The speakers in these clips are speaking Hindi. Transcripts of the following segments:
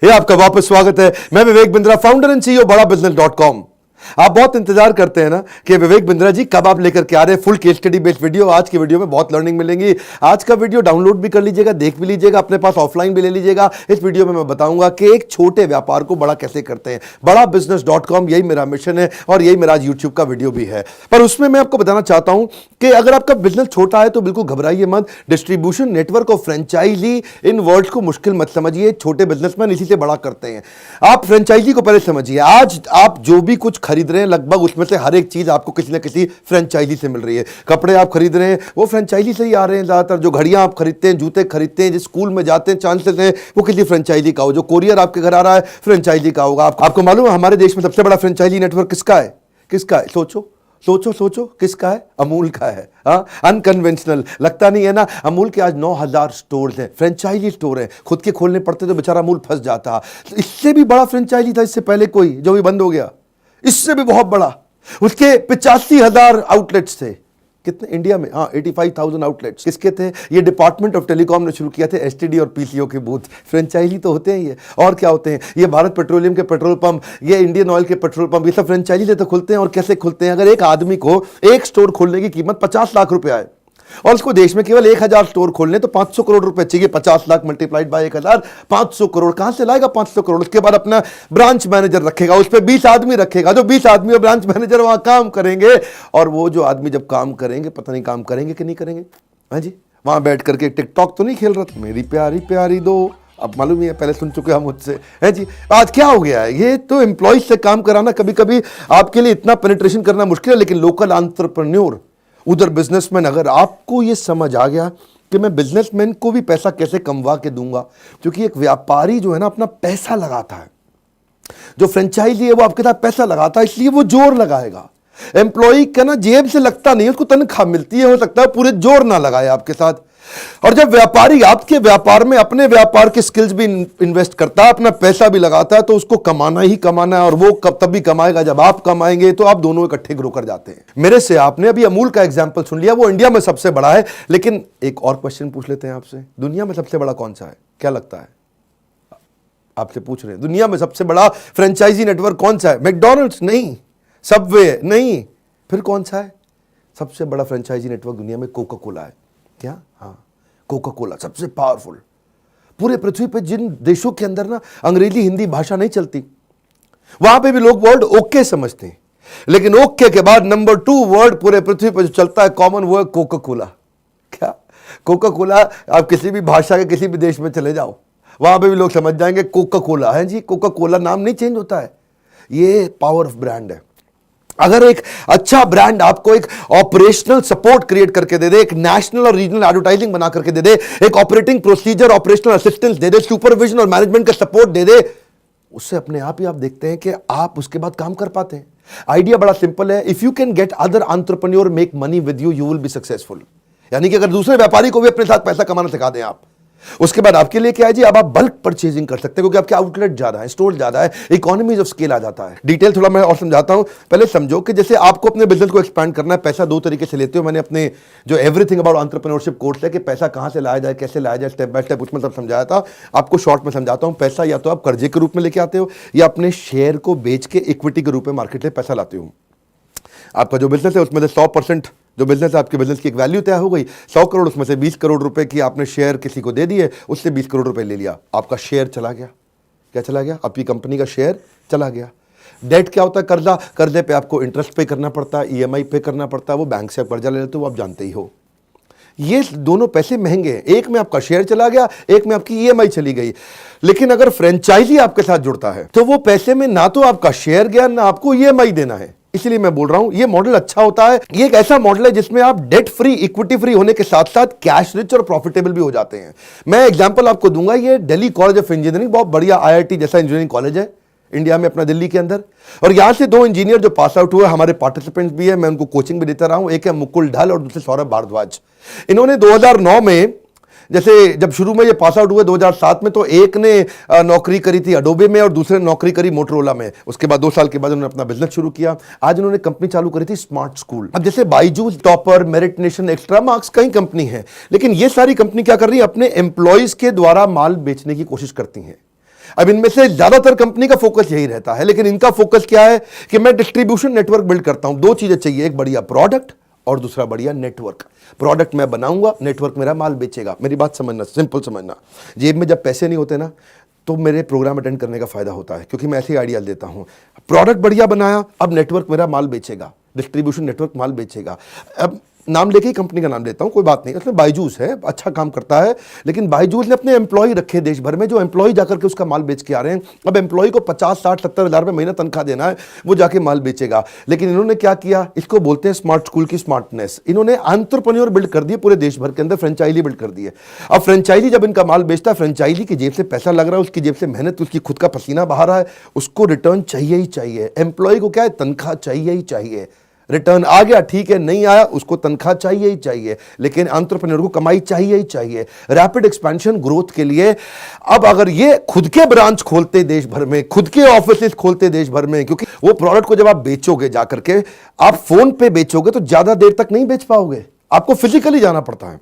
ये आपका वापस स्वागत है। मैं Vivek Bindra, founder and CEO बड़ा बिजनेस.com। आप बहुत इंतजार करते हैं ना कि विवेक बिंद्रा जी कब आप लेकर के आ रहे हैं full case study based video. आज की वीडियो में बहुत लर्निंग मिलेंगी। आज का वीडियो डाउनलोड भी कर लीजिएगा, देख भी लीजिएगा, अपने पास ऑफलाइन भी ले लीजिएगा। इस वीडियो में मैं बताऊंगा कि एक छोटे व्यापार को बड़ा कैसे करते हैं। बड़ा बिजनेस.com, यही मेरा मिशन है और यही मेरा यूट्यूब का वीडियो भी है। पर उसमें मैं आपको बताना चाहता हूं कि अगर आपका बिजनेस छोटा है तो बिल्कुल घबराइए मत। डिस्ट्रीब्यूशन नेटवर्क और फ्रेंचाइजी, इन वर्ड्स को मुश्किल मत समझिए। छोटे बिजनेसमैन इसी से बड़ा करते हैं। आप फ्रेंचाइजी को पहले समझिए। आज आप जो भी कुछ खरीद रहे हैं लगभग उसमें से हर एक चीज आपको किसी ना किसी फ्रेंचाइजी से मिल रही है। कपड़े आप खरीद रहे हैं वो फ्रेंचाइजी से ही आ रहे हैं ज्यादातर। जो घड़ियां आप खरीदते हैं, जूते खरीदते हैं, जिस स्कूल में जाते हैं, चांसेस हैं वो किसी फ्रेंचाइजी का हो। जो कोरियर आपके घर आ रहा है फ्रेंचाइजी का होगा। आपको मालूम है हमारे देश में सबसे बड़ा फ्रेंचाइजी नेटवर्क किसका है? किसका है? सोचो सोचो सोचो, किसका है? अमूल का है। हाँ, अनकन्वेंशनल लगता नहीं है ना। अमूल के आज 9,000 स्टोर्स हैं, फ्रेंचाइजी स्टोर हैं। खुद के खोलने पड़ते तो बेचारा अमूल फंस जाता। इससे भी बड़ा फ्रेंचाइजी था इससे पहले कोई, जो भी बंद हो गया। इससे भी बहुत बड़ा, उसके 85,000 आउटलेट्स थे। कितने इंडिया में? हाँ, 85,000 आउटलेट्स। किसके थे? ये डिपार्टमेंट ऑफ टेलीकॉम ने शुरू किया थे। एसटीडी और पीसीओ के बूथ फ्रेंचाइजी तो होते हैं ये। और क्या होते हैं? ये भारत पेट्रोलियम के पेट्रोल पंप, ये इंडियन ऑयल के पेट्रोल पंप, ये सब फ्रेंचाइजी से तो खुलते हैं। और कैसे खुलते हैं? अगर एक आदमी को एक स्टोर खोलने की कीमत 50 लाख रुपया है और उसको देश में केवल 1,000 स्टोर खोलने तो 500 करोड़ रुपए चाहिए। 50 लाख मल्टीप्लाइड बाय 1,000, 500 करोड़। कहां से लाएगा 500 करोड़? उसके बाद अपना ब्रांच मैनेजर रखेगा, उस पर 20 आदमी रखेगा। जो 20 आदमी और ब्रांच मैनेजर वहां काम करेंगे। और वो जो आदमी जब काम करेंगे, पता नहीं काम करेंगे कि नहीं करेंगे। हाँ जी, वहां बैठ करके टिकटॉक तो नहीं खेल रहा था, मेरी प्यारी प्यारी दो। अब मालूम ही है, पहले सुन चुके हम मुझसे। है जी, आज क्या हो गया है? ये तो एम्प्लॉय से काम कराना कभी कभी आपके लिए इतना पेनिट्रेशन करना मुश्किल है। लेकिन लोकल एंटरप्रेन्योर, उधर बिजनेसमैन, अगर आपको ये समझ आ गया कि मैं बिजनेसमैन को भी पैसा कैसे कमवा के दूंगा, क्योंकि एक व्यापारी जो है ना अपना पैसा लगाता है। जो फ्रेंचाइजी है वो आपके साथ पैसा लगाता है, इसलिए वो जोर लगाएगा। एम्प्लॉय का ना जेब से लगता नहीं, उसको तनख्वाह मिलती है, हो सकता है पूरे जोर ना लगाए आपके साथ। और जब व्यापारी आपके व्यापार में अपने व्यापार के स्किल्स भी इन्वेस्ट करता है, अपना पैसा भी लगाता है, तो उसको कमाना ही कमाना है। और वो तभी कमाएगा जब आप कमाएंगे। तो आप दोनों इकट्ठे ग्रो कर जाते हैं। मेरे से आपने अभी अमूल का एग्जांपल सुन लिया, वो इंडिया में सबसे बड़ा है। लेकिन एक और क्वेश्चन पूछ लेते हैं आपसे, दुनिया में सबसे बड़ा कौन सा है? क्या लगता है? आपसे पूछ रहे हैं दुनिया में सबसे बड़ा फ्रेंचाइजी नेटवर्क कौन सा है? मैकडॉनल्ड्स नहीं, सबवे नहीं, फिर कौन सा है? सबसे बड़ा फ्रेंचाइजी नेटवर्क दुनिया में कोका कोला है। क्या? हाँ, कोका कोला सबसे पावरफुल। पूरे पृथ्वी पे जिन देशों के अंदर ना अंग्रेजी हिंदी भाषा नहीं चलती, वहां पे भी लोग वर्ड ओके समझते हैं। लेकिन ओके के बाद नंबर 2 वर्ड पूरे पृथ्वी पर जो चलता है कॉमन, वो है कोका कोला। क्या? Coca Cola. आप किसी भी भाषा के किसी भी देश में चले जाओ, वहां पे भी लोग समझ जाएंगे कोका कोला है जी। कोका कोला नाम नहीं चेंज होता है, ये पावर ऑफ ब्रांड है। अगर एक अच्छा ब्रांड आपको एक ऑपरेशनल सपोर्ट क्रिएट करके दे दे, एक नेशनल और रीजनल एडवर्टाइजिंग बना करके दे दे, एक ऑपरेटिंग प्रोसीजर, ऑपरेशनल असिस्टेंस दे दे, सुपरविजन और मैनेजमेंट का सपोर्ट दे दे, उससे अपने आप ही आप देखते हैं कि आप उसके बाद काम कर पाते हैं। आइडिया बड़ा सिंपल है। If you can get other entrepreneur make money with you, you will be successful. यानी कि अगर दूसरे व्यापारी को भी अपने साथ पैसा कमाना सिखा दें आप, उसके बाद आपके लिए क्या है जी? अब आप बल्क परचेजिंग कर सकते हैं, क्योंकि आपके आउटलेट ज्यादा है, स्टोर ज्यादा है, इकोनॉमीज ऑफ स्केल आ जाता है। डिटेल थोड़ा मैं और समझाता हूं। पहले समझो कि जैसे आपको अपने बिजनेस को एक्सपैंड करना है, पैसा 2 तरीके से लेते हो। मैंने अपने जो एवरीथिंग अबाउट एंटरप्रेन्योरशिप कोर्स है कि पैसा कहां से लाया जाए, कैसे लाया जाए, स्टेप बाय स्टेप, उसमें सब समझाया था। आपको शॉर्ट में समझाता हूं। पैसा या तो आप कर्जे के रूप में लेके आते हो, या अपने शेयर को बेच के इक्विटी के रूप में मार्केट में पैसा लाते हो। आपका जो बिजनेस है उसमें से 100% जो बिजनेस है, आपके बिजनेस की एक वैल्यू तय हो गई 100 करोड़, उसमें से 20 करोड़ रुपए की आपने शेयर किसी को दे दिए, उससे 20 करोड़ रुपए ले लिया, आपका शेयर चला गया। क्या चला गया? आपकी कंपनी का शेयर चला गया। डेट क्या होता है? कर्जा। कर्जे पे आपको इंटरेस्ट पे करना पड़ता है, ईएमआई पे करना पड़ता है। वो बैंक से आप कर्जा ले लेते हो, आप जानते ही हो। ये दोनों पैसे महंगे हैं। एक में आपका शेयर चला गया, एक में आपकी ईएमआई चली गई। लेकिन अगर फ्रेंचाइजी आपके साथ जुड़ता है तो वो पैसे में ना तो आपका शेयर गया, ना आपको ईएमआई देना है। इसलिए मैं बोल रहा हूं ये मॉडल अच्छा होता है। ये एक ऐसा मॉडल है जिसमें आप डेट फ्री, इक्विटी फ्री होने के साथ साथ कैश रिच और प्रॉफिटेबल भी हो जाते हैं। मैं एग्जांपल आपको दूंगा। ये दिल्ली कॉलेज ऑफ इंजीनियरिंग, बहुत बढ़िया आईआईटी जैसा इंजीनियरिंग कॉलेज है इंडिया में, अपना दिल्ली के अंदर। और यहां से 2 इंजीनियर जो पास आउट हुए, हमारे पार्टिसिपेंट्स भी है, मैं उनको कोचिंग भी देता रहा हूं। एक है मुकुल ढल और दूसरे सौरभ भारद्वाज। इन्होंने 2009 में, जैसे जब शुरू में ये पास आउट हुए 2007 में, तो एक ने नौकरी करी थी अडोबे में और दूसरे ने नौकरी करी मोटरोला में। उसके बाद 2 साल के बाद उन्होंने अपना बिजनेस शुरू किया। आज उन्होंने कंपनी चालू करी थी स्मार्ट स्कूल। अब जैसे Byju's, topper, merit nation, extra marks, कई कंपनी है। लेकिन ये सारी कंपनी क्या कर रही है? अपने एम्प्लॉयज के द्वारा माल बेचने की कोशिश करती हैं। अब इनमें से ज्यादातर कंपनी का फोकस यही रहता है, लेकिन इनका फोकस क्या है कि मैं डिस्ट्रीब्यूशन नेटवर्क बिल्ड करता हूं। दो चीजें चाहिए, एक बढ़िया प्रोडक्ट और दूसरा बढ़िया नेटवर्क। प्रोडक्ट मैं बनाऊंगा, नेटवर्क मेरा माल बेचेगा। मेरी बात समझना, सिंपल समझना। जेब में जब पैसे नहीं होते ना तो मेरे प्रोग्राम अटेंड करने का फायदा होता है, क्योंकि मैं ऐसे ही आइडिया देता हूं। प्रोडक्ट बढ़िया बनाया, अब नेटवर्क मेरा माल बेचेगा, डिस्ट्रीब्यूशन नेटवर्क माल बेचेगा। अब नाम लेके ही कंपनी का नाम लेता हूं, कोई बात नहीं। उसमें बायजूस है, अच्छा काम करता है, लेकिन बायजूस ने अपने एम्प्लॉय रखे देश भर में, जो एम्प्लॉय जाकर के उसका माल बेच के आ रहे हैं। अब एम्प्लॉय को 50, 60, 70 हज़ार रुपये महीना तनख्वाह देना है, वो जाके माल बेचेगा। लेकिन इन्होंने क्या किया, इसको बोलते हैं स्मार्ट स्कूल की स्मार्टनेस। इन्होंने एंटरप्रेन्योर बिल्ड कर दिए पूरे देश भर के अंदर, फ्रेंचाइजी बिल्ड कर दिए। अब फ्रेंचाइजी जब इनका माल बेचता है, फ्रेंचाइजी की जेब से पैसा लग रहा है, उसकी जेब से मेहनत, उसकी खुद का पसीना बहा रहा है, उसको रिटर्न चाहिए ही चाहिए। एम्प्लॉय को क्या है, तनख्वाह चाहिए ही चाहिए। रिटर्न आ गया ठीक है, नहीं आया उसको तनख्वाह चाहिए ही चाहिए, लेकिन एंटरप्रेन्योर को कमाई चाहिए ही चाहिए रैपिड एक्सपेंशन ग्रोथ के लिए। अब अगर ये खुद के ब्रांच खोलते देश भर में, खुद के ऑफिस खोलते देश भर में, क्योंकि वो प्रोडक्ट को जब आप बेचोगे जाकर के, आप फोन पे बेचोगे तो ज्यादा देर तक नहीं बेच पाओगे, आपको फिजिकली जाना पड़ता है,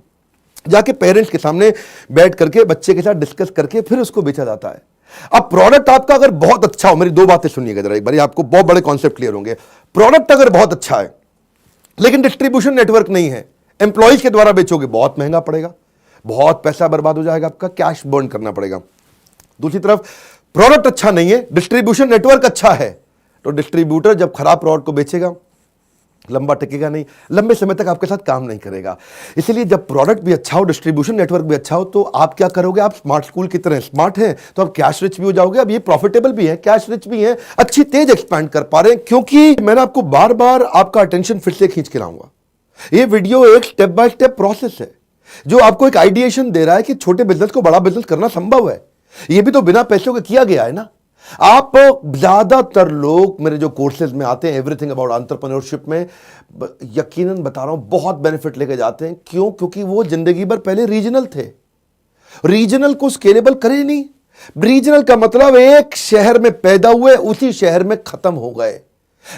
जाके पेरेंट्स के सामने बैठ करके बच्चे के साथ डिस्कस करके फिर उसको बेचा जाता है। अब प्रोडक्ट आपका अगर बहुत अच्छा हो, मेरी दो बातें सुनिएगा जरा एक बार, आपको बहुत बड़े कॉन्सेप्ट क्लियर होंगे। प्रोडक्ट अगर बहुत अच्छा है लेकिन डिस्ट्रीब्यूशन नेटवर्क नहीं है, एम्प्लॉइज के द्वारा बेचोगे, बहुत महंगा पड़ेगा, बहुत पैसा बर्बाद हो जाएगा, आपका कैश बर्न करना पड़ेगा। दूसरी तरफ प्रोडक्ट अच्छा नहीं है, डिस्ट्रीब्यूशन नेटवर्क अच्छा है, तो डिस्ट्रीब्यूटर जब खराब प्रोडक्ट को बेचेगा लंबा टिकेगा नहीं, लंबे समय तक आपके साथ काम नहीं करेगा। इसलिए जब प्रोडक्ट भी अच्छा हो, डिस्ट्रीब्यूशन नेटवर्क भी अच्छा हो, तो आप क्या करोगे, आप स्मार्ट स्कूल की तरह स्मार्ट हैं तो आप कैश रिच भी हो जाओगे। अब ये प्रॉफिटेबल भी है, कैश रिच भी है, अच्छी तेज एक्सपैंड कर पा रहे हैं, क्योंकि मैंने आपको बार बार आपका अटेंशन फिर से खींच के लाऊंगा। ये वीडियो एक स्टेप बाय स्टेप प्रोसेस है जो आपको एक आइडिएशन दे रहा है कि छोटे बिजनेस को बड़ा बिजनेस करना संभव है। ये भी तो बिना पैसों के किया गया है ना। आप ज्यादातर लोग मेरे जो कोर्सेज में आते हैं एवरीथिंग अबाउट एंटरप्रेन्योरशिप में, यकीनन बता रहा हूं, बहुत बेनिफिट लेके जाते हैं। क्यों? क्योंकि वो जिंदगी भर पहले रीजनल थे, रीजनल को स्केलेबल करे नहीं। रीजनल का मतलब एक शहर में पैदा हुए, उसी शहर में खत्म हो गए।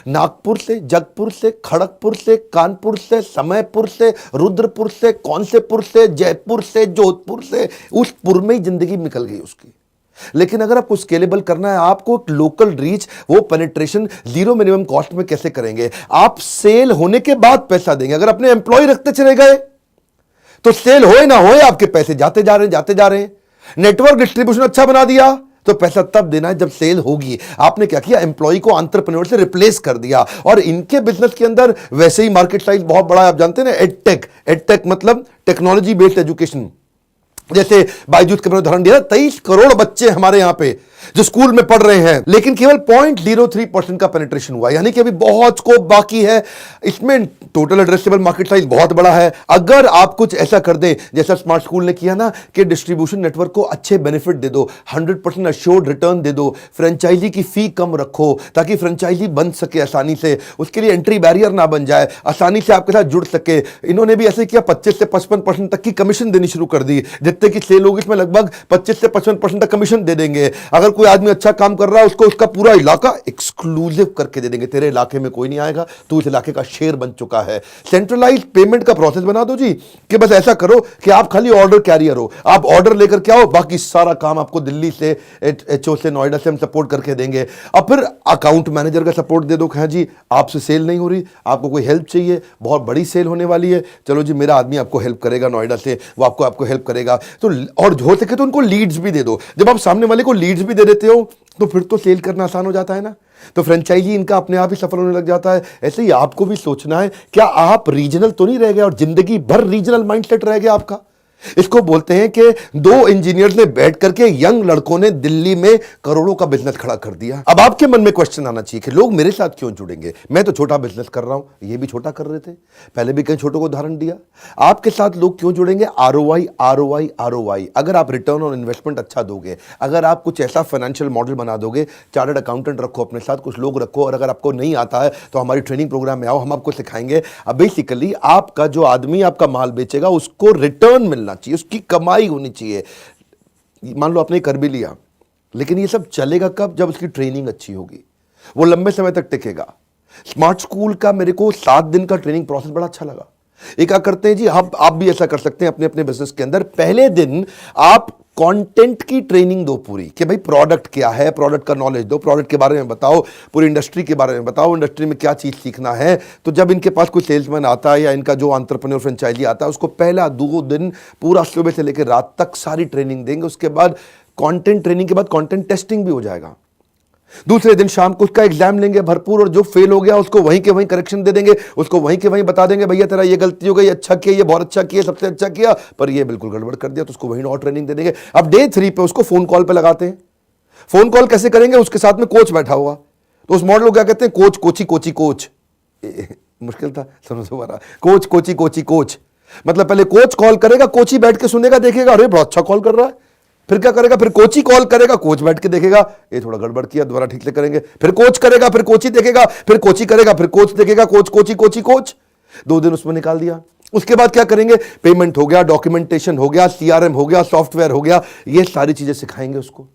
नागपुर से, जगपुर से, खड़गपुर से, कानपुर से, समयपुर से, रुद्रपुर से, कौनसेपुर से, जयपुर से, जोधपुर से, उस पुर में ही जिंदगी निकल गई उसकी। लेकिन अगर आपको स्केलेबल करना है, आपको लोकल रीच, वो पेनिट्रेशन जीरो मिनिमम कॉस्ट में कैसे करेंगे? आप सेल होने के बाद पैसा देंगे। अगर अपने एम्प्लॉय रखते चले गए तो सेल होए ना होए आपके पैसे जाते जा रहे हैं। नेटवर्क डिस्ट्रीब्यूशन अच्छा बना दिया तो पैसा तब देना है जब सेल होगी। आपने क्या किया, एम्प्लॉय को एंटरप्रेन्योर से रिप्लेस कर दिया। और इनके बिजनेस के अंदर वैसे ही मार्केट साइज बहुत बड़ा है, आप जानते हैं ना। एडटेक मतलब टेक्नोलॉजी बेस्ड एजुकेशन। जैसे बायजूस का मैंने उदाहरण दिया, 23 करोड़ बच्चे हमारे यहां पे जो स्कूल में पढ़ रहे हैं, लेकिन केवल 0.03% का पेनिट्रेशन हुआ, यानी कि अभी बहुत स्कोप बाकी है। इसमें टोटल एड्रेसेबल मार्केट साइज बहुत बड़ा है। अगर आप कुछ ऐसा कर दें जैसा स्मार्ट स्कूल ने किया ना, कि डिस्ट्रीब्यूशन नेटवर्क को अच्छे बेनिफिट दे दो, 100% अश्योर्ड रिटर्न दे दो, फ्रेंचाइजी की फी कम रखो ताकि फ्रेंचाइजी बन सके आसानी से, उसके लिए एंट्री बैरियर ना बन जाए, आसानी से आपके साथ जुड़ सके। इन्होंने भी ऐसे किया, 25 से 55% तक की कमीशन देनी शुरू कर दी। जितने की सेल होगी इसमें लगभग 25 से 55% तक कमीशन दे देंगे। अगर कोई आदमी अच्छा काम कर रहा है उसको उसका पूरा इलाका एक्सक्लूसिव करके दे देंगे, तेरे इलाके में कोई नहीं आएगा, तू इस इलाके का शेर बन चुका है। सेंट्रलाइज्ड पेमेंट का प्रोसेस बना दो जी, कि बस ऐसा करो कि आप खाली ऑर्डर कैरियर हो, आप ऑर्डर लेकर के आओ, बाकी सारा काम आपको दिल्ली से, एचओ से, नोएडा से हम सपोर्ट करके देंगे। अब फिर अकाउंट मैनेजर का सपोर्ट दे दो, हाँ जी आपसे सेल नहीं हो रही, आपको कोई हेल्प चाहिए, बहुत बड़ी सेल होने वाली है, चलो जी मेरा आदमी आपको हेल्प करेगा नोएडा से, वो आपको हेल्प करेगा। तो और हो सके तो उनको लीड्स भी दे दो। जब आप सामने वाले को लीड्स भी दे देते हो तो फिर तो सेल करना आसान हो जाता है ना। तो फ्रेंचाइजी इनका अपने आप ही सफल होने लग जाता है। ऐसे ही आपको भी सोचना है, क्या आप रीजनल तो नहीं रह गए और जिंदगी भर रीजनल माइंडसेट रह गया आपका? इसको बोलते हैं कि दो इंजीनियर्स ने बैठ करके यंग लड़कों ने दिल्ली में करोड़ों का बिजनेस खड़ा कर दिया। अब आपके मन में क्वेश्चन आना चाहिए कि लोग मेरे साथ क्यों जुड़ेंगे, मैं तो छोटा बिजनेस कर रहा हूं, ये भी छोटा कर रहे थे, पहले भी कई छोटों को उदाहरण दिया। आपके साथ लोग क्यों जुड़ेंगे? ROI ROI ROI. अगर आप रिटर्न ऑन इन्वेस्टमेंट अच्छा दोगे, अगर आप कुछ ऐसा फाइनेंशियल मॉडल बना दोगे, चार्टर्ड अकाउंटेंट रखो अपने साथ, कुछ लोग रखो, और अगर आपको नहीं आता है तो हमारी ट्रेनिंग प्रोग्राम में आओ, हम आपको सिखाएंगे। अब बेसिकली आपका जो आदमी आपका माल बेचेगा उसको रिटर्न मिलना चाहिए, उसकी कमाई होनी चाहिए। मान लो आपने कर भी लिया, लेकिन ये सब चलेगा कब? जब उसकी ट्रेनिंग अच्छी होगी, वो लंबे समय तक टिकेगा। स्मार्ट स्कूल का मेरे को 7 दिन का ट्रेनिंग प्रोसेस बड़ा अच्छा लगा। एक क्या करते हैं जी, आप भी ऐसा कर सकते हैं अपने अपने बिजनेस के अंदर। पहले दिन आप कंटेंट की ट्रेनिंग दो पूरी, कि भाई प्रोडक्ट क्या है, प्रोडक्ट का नॉलेज दो, प्रोडक्ट के बारे में बताओ, पूरी इंडस्ट्री के बारे में बताओ, इंडस्ट्री में क्या चीज़ सीखना है। तो जब इनके पास कोई सेल्समैन आता है या इनका जो एंटरप्रेन्योर फ्रेंचाइजी आता है, उसको पहला 2 दिन पूरा सुबह से लेकर रात तक सारी ट्रेनिंग देंगे। उसके बाद कंटेंट ट्रेनिंग के बाद कंटेंट टेस्टिंग भी हो जाएगा। दूसरे दिन शाम को उसका एग्जाम लेंगे भरपूर, और जो फेल हो गया उसको वहीं के वहीं करेक्शन दे देंगे, उसको वहीं के वहीं बता देंगे भैया तेरा ये गलती हो गई, अच्छा किया, ये बहुत अच्छा किया, सबसे अच्छा किया, पर ये बिल्कुल गड़बड़ कर दिया, तो उसको वहीं और ट्रेनिंग दे देंगे। अब डे 3 पे उसको फोन कॉल पे लगाते हैं। फोन कॉल कैसे करेंगे? उसके साथ में कोच बैठा हुआ, तो उस मॉडल को क्या कहते हैं? Coach Kochi Kochi coach. मुश्किल था, समझ दोबारा। कोच कोची कोची कोच मतलब पहले कोच कॉल करेगा, कोची बैठ के सुनेगा, देखेगा अरे बहुत अच्छा कॉल कर रहा है। फिर क्या करेगा? फिर कोची कॉल करेगा, कोच बैठ के देखेगा ये थोड़ा गड़बड़ किया, दोबारा ठीक से करेंगे। फिर कोच करेगा, फिर कोची देखेगा, फिर कोची करेगा, फिर कोच देखेगा, कोच कोची कोची कोच। 2 दिन उसमें निकाल दिया। उसके बाद क्या करेंगे? पेमेंट हो गया, डॉक्यूमेंटेशन हो गया, CRM हो गया, सॉफ्टवेयर हो गया, ये सारी चीजें सिखाएंगे उसको।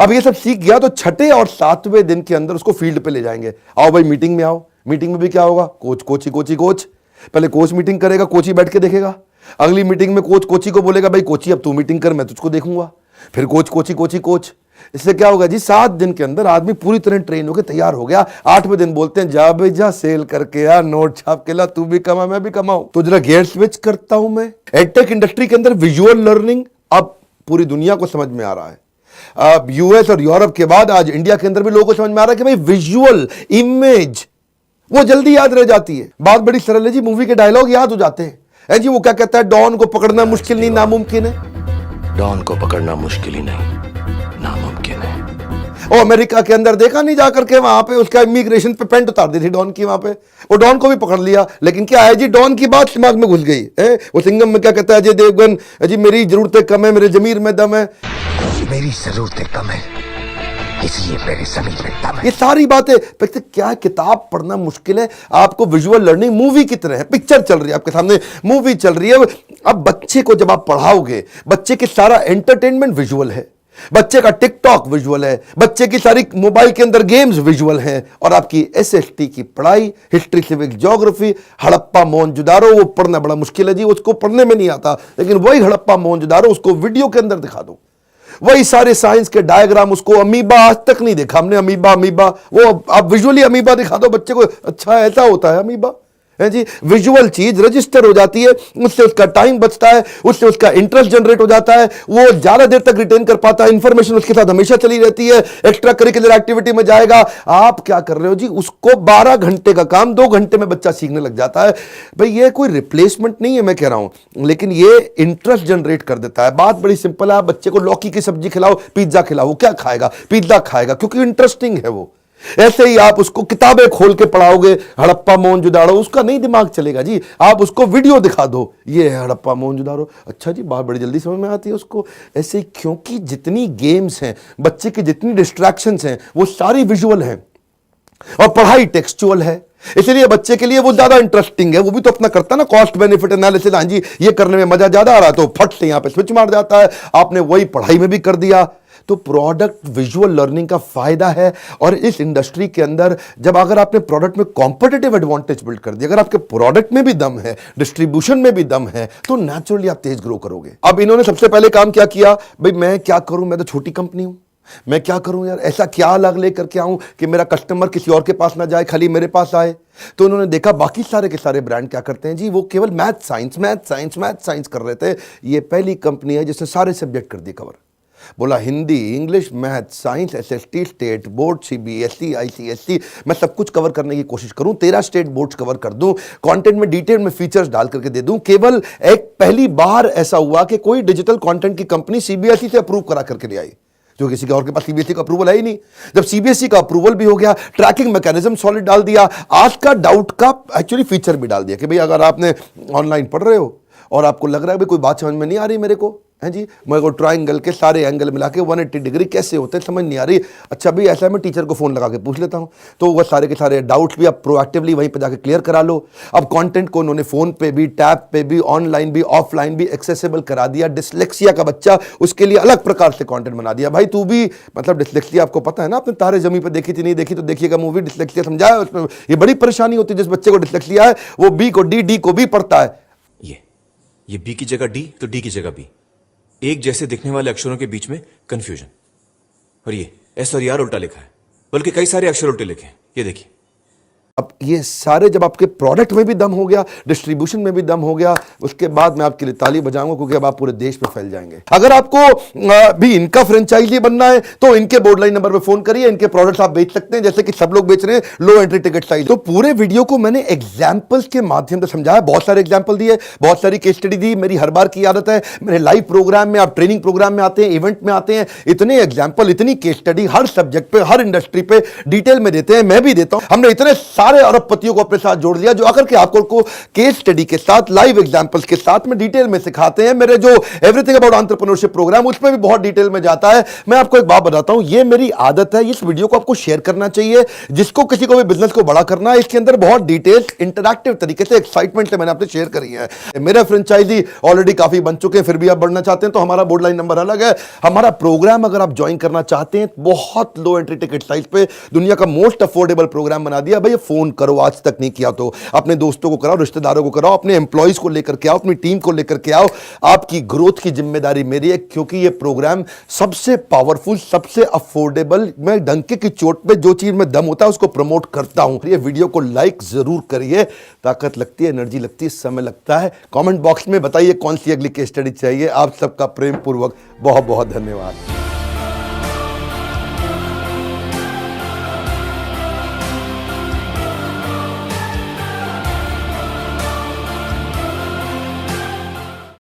अब ये सब सीख गया तो 6ठे और 7वें दिन के अंदर उसको फील्ड पे ले जाएंगे। आओ भाई मीटिंग में आओ। मीटिंग में भी क्या होगा? Coach Kochi Kochi coach. पहले कोच मीटिंग करेगा, कोची बैठ के देखेगा। अगली मीटिंग में कोच कोची को बोलेगा भाई कोची अब तू मीटिंग कर, मैं तुझको देखूंगा। फिर कोच कोची कोची कोच। इससे क्या होगा जी? 7 दिन के अंदर आदमी पूरी तरह ट्रेन होकर तैयार हो गया। 8वें दिन बोलते हैं जा भाई जा, सेल करके आ, नोट छाप के ला, तू भी कमा मैं भी कमाऊं। तो जरा गियर स्विच करता हूं मैं। एडटेक इंडस्ट्री के अंदर विजुअल लर्निंग अब पूरी दुनिया को समझ में आ रहा है। अब US और यूरोप के बाद आज इंडिया के अंदर भी लोगों को समझ में आ रहा है कि भाई विजुअल इमेज वो जल्दी याद रह जाती है। बात बड़ी सरल है जी, मूवी के डायलॉग याद हो जाते हैं। जी वो क्या कहता है? डॉन को पकड़ना मुश्किल नहीं नामुमकिन है। डॉन को पकड़ना मुश्किल ही नहीं नामुमकिन है। ओ अमेरिका के अंदर देखा नहीं जाकर के वहां पे उसका इमिग्रेशन पे पेंट उतार दी थी डॉन की, वहां पे वो डॉन को भी पकड़ लिया। लेकिन क्या है जी, डॉन की बात दिमाग में घुस गई है। वो सिंघम में क्या कहता है अजय देवगन, जी मेरी जरूरतें कम है, मेरे जमीर में दम है। मेरी जरूरतें कम है इसलिए मेरे जमीन में दम है। ये सारी बातें क्या, किताब पढ़ना मुश्किल है? आपको विजुअल लर्निंग मूवी की तरह है। पिक्चर चल रही है आपके सामने, मूवी चल रही है। अब बच्चे को जब आप पढ़ाओगे, बच्चे के सारा एंटरटेनमेंट विजुअल है, बच्चे का टिकटॉक विजुअल है, बच्चे की सारी मोबाइल के अंदर गेम्स विजुअल हैं, और आपकी SST की पढ़ाई, history civics geography, Harappa Mohenjodaro वो पढ़ना बड़ा मुश्किल है जी, उसको पढ़ने में नहीं आता। लेकिन वही हड़प्पा मोहनजोदारो उसको वीडियो के अंदर दिखा दो। वही सारे साइंस के डायग्राम, उसको अमीबा आज तक नहीं देखा हमने, अमीबा वो आप विजुअली अमीबा दिखा दो बच्चे को, अच्छा ऐसा होता है अमीबा है जी। विजुअल चीज रजिस्टर हो जाती है, उससे उसका टाइम बचता है, उससे उसका इंटरेस्ट जनरेट हो जाता है, वो ज्यादा देर तक रिटेन कर पाता है, इंफॉर्मेशन उसके साथ हमेशा चली रहती है। एक्स्ट्रा करिकुलर एक्टिविटी में जाएगा। आप क्या कर रहे हो जी? उसको 12 घंटे का काम 2 घंटे में बच्चा सीखने लग जाता है। भाई ये कोई रिप्लेसमेंट नहीं है मैं कह रहा हूं, लेकिन ये इंटरेस्ट जनरेट कर देता है। बात बड़ी सिंपल है, आप बच्चे को लौकी की सब्जी खिलाओ, पिज्जा खिलाओ, वो क्या खाएगा? पिज्जा खाएगा, क्योंकि इंटरेस्टिंग है वो। ऐसे ही आप उसको किताबें खोल के पढ़ाओगे, हड़प्पा मोहनजोदारो, उसका नहीं दिमाग चलेगा जी। आप उसको वीडियो दिखा दो, ये है हड़प्पा मोहनजोदारो, अच्छा जी, बात बड़ी जल्दी समझ में आती है उसको। ऐसे ही क्योंकि जितनी गेम्स हैं, बच्चे की जितनी डिस्ट्रैक्शंस हैं, वो सारी विजुअल हैं, और पढ़ाई टेक्सचुअल है, इसलिए बच्चे के लिए वो ज्यादा इंटरेस्टिंग है। वो भी तो अपना करता है ना कॉस्ट बेनिफिट एनालिसिस। हाँ जी, ये करने में मजा ज्यादा आ रहा है, तो फट से यहां पे स्विच मार जाता है। आपने वही पढ़ाई में भी कर दिया। तो प्रोडक्ट विजुअल लर्निंग का फायदा है। और इस इंडस्ट्री के अंदर जब अगर आपने प्रोडक्ट में कॉम्पिटिटिव एडवांटेज बिल्ड कर दिया, अगर आपके प्रोडक्ट में भी दम है, डिस्ट्रीब्यूशन में भी दम है, तो नेचुरली आप तेज ग्रो करोगे। अब इन्होंने सबसे पहले काम क्या किया? भाई मैं क्या करूं, मैं तो छोटी कंपनी हूं, मैं क्या करूं यार, ऐसा क्या अलग लेकर के आऊं कि मेरा कस्टमर किसी और के पास ना जाए, खाली मेरे पास आए। तो उन्होंने देखा बाकी सारे के सारे ब्रांड क्या करते हैं जी, वो केवल मैथ साइंस कर रहे थे। ये पहली कंपनी है जिसने सारे सब्जेक्ट कर दिए कवर। बोला Hindi, English, math, science, SST, state board, CBSE, ICSE, मैं सब कुछ कवर करने की कोशिश करूं, 13 स्टेट बोर्ड्स कवर कर दूं, कंटेंट में डिटेल में फीचर्स डाल करके दे दूं। केवल एक पहली बार ऐसा हुआ कि कोई डिजिटल कंटेंट की कंपनी CBSE से अप्रूव करा करके ले आई, जो किसी के और के पास CBSE का अप्रूवल है ही नहीं। जब CBSE का अप्रूवल भी हो गया, ट्रैकिंग मैकेनिज्म सॉलिड डाल दिया, आज का डाउट का एक्चुअली फीचर भी डाल दिया कि भाई अगर आपने ऑनलाइन पढ़ रहे हो और आपको लग रहा है भाई कोई बात समझ में नहीं आ रही मेरे को, है जी, मेरे को ट्रायंगल के सारे एंगल मिला के 180 डिग्री कैसे होते हैं समझ नहीं आ रही, अच्छा भाई ऐसा है मैं टीचर को फ़ोन लगा के पूछ लेता हूँ। तो वो सारे के सारे डाउट्स भी आप प्रोएक्टिवली वहीं पे जाके क्लियर करा लो। अब कंटेंट को उन्होंने फ़ोन पे भी, टैब पे भी, ऑनलाइन भी, ऑफलाइन भी एक्सेसिबल करा दिया। डिसलेक्सिया का बच्चा, उसके लिए अलग प्रकार से कंटेंट बना दिया। भाई तू भी, मतलब डिसलेक्सिया आपको पता है ना, आपने तारे ज़मीन पे देखी थी, नहीं देखी तो देखिएगा मूवी, डिसलेक्सिया समझाया उसमें। ये बड़ी परेशानी होती है जिस बच्चे को डिसलेक्सिया है, वो बी को डी, डी को बी पढ़ता है। ये B की जगह D तो D की जगह B, एक जैसे दिखने वाले अक्षरों के बीच में कंफ्यूजन। और ये एस और यार उल्टा लिखा है, बल्कि कई सारे अक्षर उल्टे लिखे हैं। ये देखिए। अब ये सारे जब आपके प्रोडक्ट में भी दम हो गया, डिस्ट्रीब्यूशन में भी दम हो गया, उसके बाद मैं आपके लिए ताली बजाऊंगा, क्योंकि अब आप पूरे देश में फैल जाएंगे। अगर आपको भी इनका फ्रेंचाइजी बनना है तो इनके बोर्ड लाइन नंबर पे फोन करिए। इनके प्रोडक्ट्स आप बेच सकते हैं, जैसे कि सब लोग बेच रहे हैं लो एंट्री टिकट साइज। तो पूरे वीडियो को मैंने एग्जाम्पल्स के माध्यम से समझाया, बहुत सारे एग्जाम्पल दिए, बहुत सारी केस स्टडी दी। मेरी हर बार की आदत है, मेरे लाइव प्रोग्राम में, आप ट्रेनिंग प्रोग्राम में आते हैं, इवेंट में आते हैं, इतने एग्जाम्पल, इतनी केस स्टडी हर सब्जेक्ट पे, हर इंडस्ट्री पे डिटेल में देते हैं। मैं भी देता हूं। हमने इतने सारे अरबपतियों को अपने साथ जोड़ लिया जो आकर के आपको केस स्टडी के साथ, लाइव एग्जांपल्स के साथ में डिटेल में सिखाते हैं। मेरे जो एवरीथिंग अबाउट एंटरप्रेन्योरशिप प्रोग्राम, उसमें भी बहुत डिटेल में जाता है। मैं आपको एक बात बताता हूं, ये मेरी आदत है, इस वीडियो को आपको शेयर करना चाहिए। जिसको किसी को भी बिजनेस को बड़ा करना है, इसके अंदर बहुत डिटेल, इंटरैक्टिव तरीके से, एक्साइटमेंट से मैंने आपसे शेयर करी है। मेरा फ्रेंचाइजी ऑलरेडी काफी बन चुके हैं, फिर भी आप बढ़ना चाहते हैं तो हमारा बोर्ड लाइन नंबर अलग है। हमारा प्रोग्राम अगर आप ज्वाइन करना चाहते हैं, बहुत लो एंट्री टिकट साइज पे दुनिया का मोस्ट अफोर्डेबल प्रोग्राम बना दिया। भाई फोन करो, आज तक नहीं किया तो अपने दोस्तों को कराओ, रिश्तेदारों को कराओ, अपने एम्प्लॉइज को लेकर के आओ, अपनी टीम को लेकर के आओ। आपकी ग्रोथ की जिम्मेदारी मेरी है, क्योंकि यह प्रोग्राम सबसे पावरफुल, सबसे अफोर्डेबल, मैं डंके की चोट पे जो चीज में दम होता है उसको प्रमोट करता हूं। ये वीडियो को लाइक जरूर करिए। ताकत लगती है, एनर्जी लगती है, समय लगता है। कमेंट बॉक्स में बताइए कौन सी अगली केस स्टडी चाहिए। आप सबका प्रेम पूर्वक बहुत बहुत धन्यवाद।